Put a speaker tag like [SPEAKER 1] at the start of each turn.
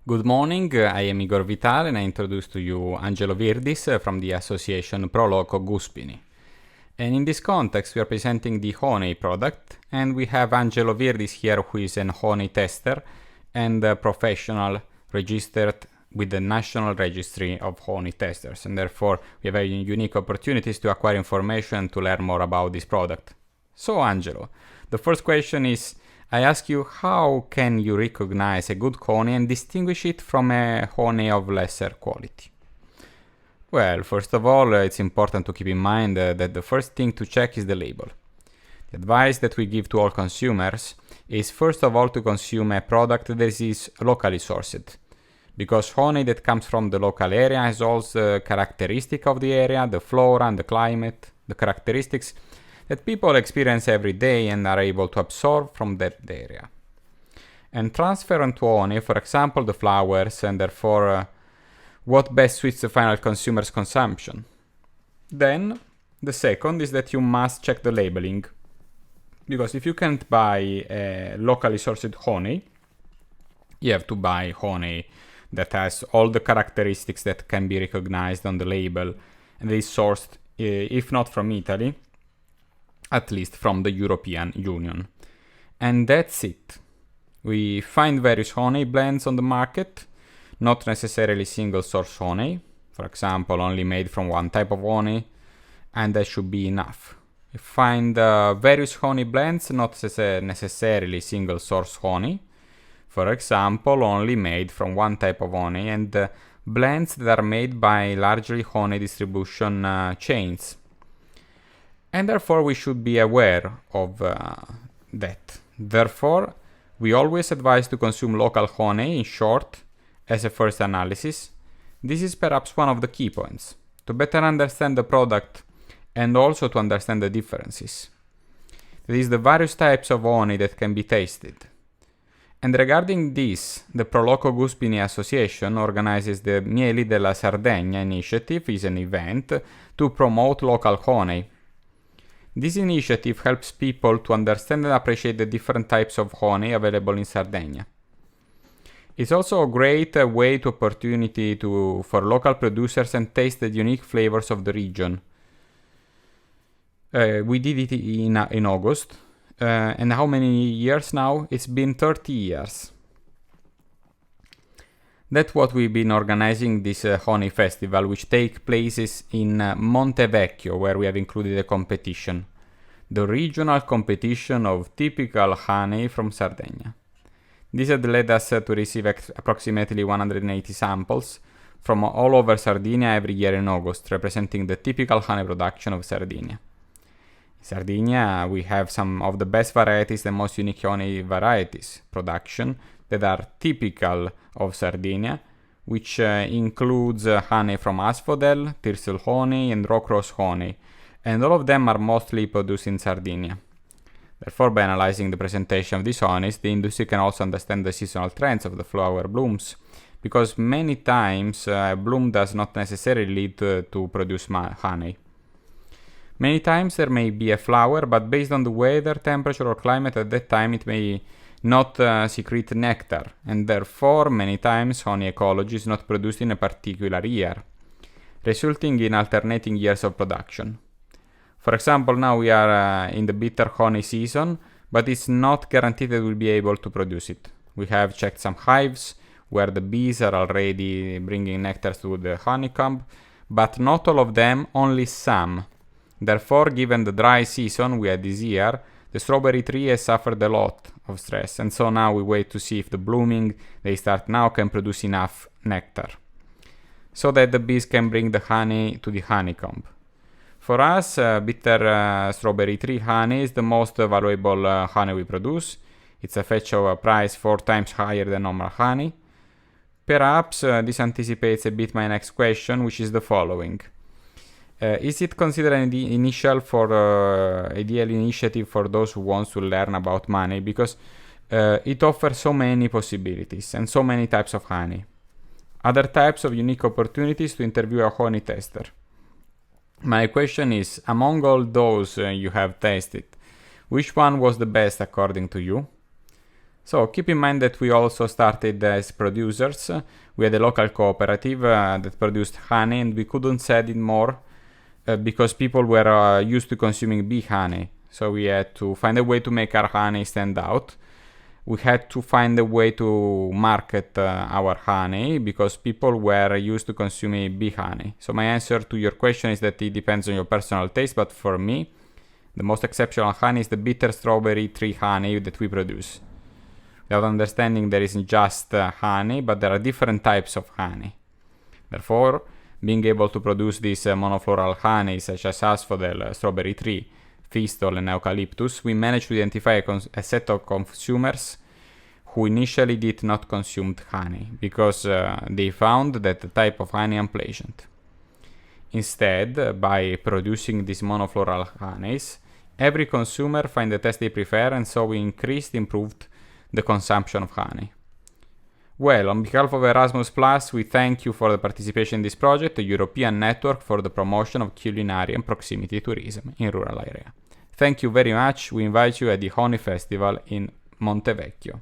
[SPEAKER 1] Good morning, I am Igor Vital and I introduce to you Angelo Virdis from the association Pro Loco Guspini. And in this context, we are presenting the honey product, and we have Angelo Virdis here, who is an honey tester and a professional registered with the National Registry of Honey Testers, and therefore we have very unique opportunities to acquire information to learn more about this product. So Angelo, the first question is, I ask you, how can you recognize a good honey and distinguish it from a honey of lesser quality? Well, first of all, it's important to keep in mind that the first thing to check is the label. The advice that we give to all consumers is first of all to consume a product that is locally sourced, because honey that comes from the local area has all the characteristics of the area, the flora and the climate, the characteristics that people experience every day and are able to absorb from that area. And transfer onto honey, for example, the flowers, and therefore what best suits the final consumer's consumption. Then, the second is that you must check the labeling. Because if you can't buy locally sourced honey, you have to buy honey that has all the characteristics that can be recognized on the label and is sourced, if not from Italy, at least from the European Union. And that's it. We find various honey blends on the market, not necessarily single source honey, for example, only made from one type of honey, and that should be enough. We find various honey blends, not necessarily single source honey, for example, only made from one type of honey, and blends that are made by largely honey distribution chains. And therefore we should be aware of that. Therefore, we always advise to consume local honey, in short, as a first analysis. This is perhaps one of the key points, to better understand the product and also to understand the differences. That is, the various types of honey that can be tasted. And regarding this, the Pro Loco Guspini Association organizes the Mieli della Sardegna initiative, is an event to promote local honey. This initiative helps people to understand and appreciate the different types of honey available in Sardinia. It's also a great way to opportunity for local producers and taste the unique flavors of the region. We did it in August, and how many years now? It's been 30 years. That's what we've been organizing this honey festival, which takes place in Montevecchio, where we have included a competition. The regional competition of typical honey from Sardinia. This had led us to receive approximately 180 samples from all over Sardinia every year in August, representing the typical honey production of Sardinia. In Sardinia, we have some of the best varieties and most unique honey varieties production that are typical of Sardinia, which includes honey from asphodel, thistle honey, and rock rose honey, and all of them are mostly produced in Sardinia. Therefore, by analyzing the presentation of these honeys, the industry can also understand the seasonal trends of the flower blooms, because many times a bloom does not necessarily lead to produce honey. Many times there may be a flower, but based on the weather, temperature, or climate at that time, it may not secrete nectar, and therefore many times honey ecology is not produced in a particular year, resulting in alternating years of production. For example, now we are in the bitter honey season, but it's not guaranteed that we'll be able to produce it. We have checked some hives where the bees are already bringing nectar to the honeycomb, but not all of them, only some. Therefore, given the dry season we had this year, the strawberry tree has suffered a lot of stress, and so now we wait to see if the blooming they start now can produce enough nectar, so that the bees can bring the honey to the honeycomb. For us, bitter strawberry tree honey is the most valuable honey we produce. It's a fetch of a price 4 times higher than normal honey. Perhaps this anticipates a bit my next question, which is the following. Is it considered an ideal initiative for those who want to learn about money? Because it offers so many possibilities and so many types of honey. Other types of unique opportunities to interview a honey tester. My question is, among all those you have tasted, which one was the best according to you? So keep in mind that we also started as producers. We had a local cooperative that produced honey, and we couldn't sell it more because people were used to consuming bee honey. So we had to find a way to make our honey stand out. We had to find a way to market our honey because people were used to consuming bee honey. So my answer to your question is that it depends on your personal taste, but for me, the most exceptional honey is the bitter strawberry tree honey that we produce. Without understanding there isn't just honey, but there are different types of honey. Therefore, being able to produce these monofloral honey such as asphodel, strawberry tree, fistol and eucalyptus, we managed to identify a set of consumers who initially did not consume honey because they found that the type of honey unpleasant. Instead, by producing these monofloral honeys, every consumer find the taste they prefer, and so we improved the consumption of honey. Well, on behalf of Erasmus+, we thank you for the participation in this project, the European Network for the Promotion of Culinary and Proximity Tourism in Rural Area. Thank you very much. We invite you at the Honey Festival in Montevecchio.